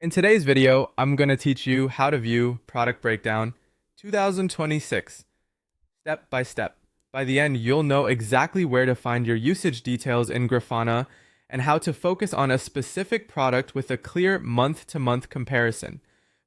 In today's video, I'm going to teach you how to view Product Breakdown 2026, step by step. By the end, you'll know exactly where to find your usage details in Grafana and how to focus on a specific product with a clear month-to-month comparison.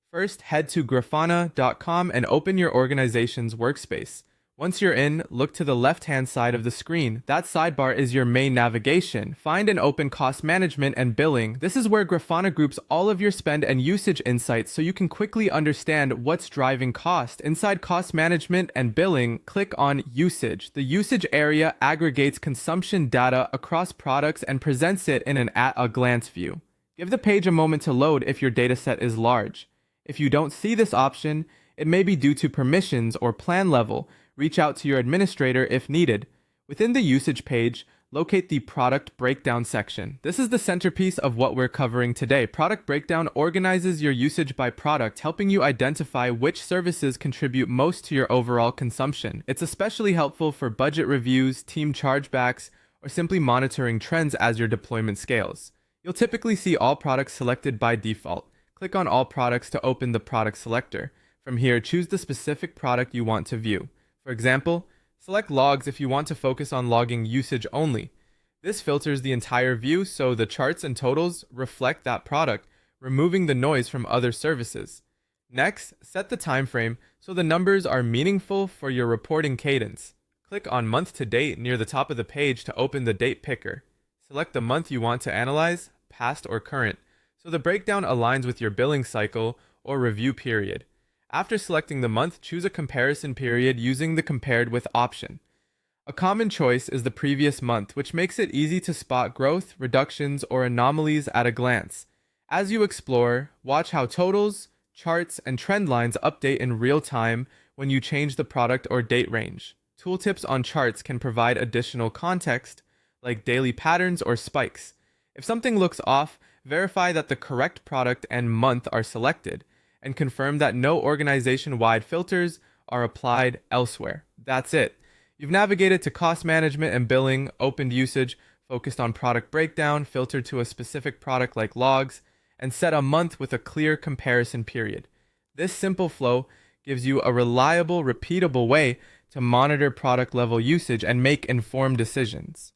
First, head to grafana.com and open your organization's workspace. Once you're in, look to the left-hand side of the screen. That sidebar is your main navigation. Find and open Cost Management and Billing. This is where Grafana groups all of your spend and usage insights so you can quickly understand what's driving cost. Inside Cost Management and Billing, click on Usage. The usage area aggregates consumption data across products and presents it in an at-a-glance view. Give the page a moment to load if your dataset is large. If you don't see this option, it may be due to permissions or plan level. Reach out to your administrator if needed. Within the usage page, locate the Product Breakdown section. This is the centerpiece of what we're covering today. Product Breakdown organizes your usage by product, helping you identify which services contribute most to your overall consumption. It's especially helpful for budget reviews, team chargebacks, or simply monitoring trends as your deployment scales. You'll typically see all products selected by default. Click on All Products to open the product selector. From here, choose the specific product you want to view. For example, select Logs if you want to focus on logging usage only. This filters the entire view so the charts and totals reflect that product, removing the noise from other services. Next, set the time frame so the numbers are meaningful for your reporting cadence. Click on Month to Date near the top of the page to open the date picker. Select the month you want to analyze, past or current, so the breakdown aligns with your billing cycle or review period. After selecting the month, choose a comparison period using the Compared With option. A common choice is the previous month, which makes it easy to spot growth, reductions, or anomalies at a glance. As you explore, watch how totals, charts, and trend lines update in real time when you change the product or date range. Tooltips on charts can provide additional context, like daily patterns or spikes. If something looks off, verify that the correct product and month are selected, and confirm that no organization-wide filters are applied elsewhere. That's it. You've navigated to Cost Management and Billing, opened usage, focused on Product Breakdown, filtered to a specific product like Logs, and set a month with a clear comparison period. This simple flow gives you a reliable, repeatable way to monitor product level usage and make informed decisions.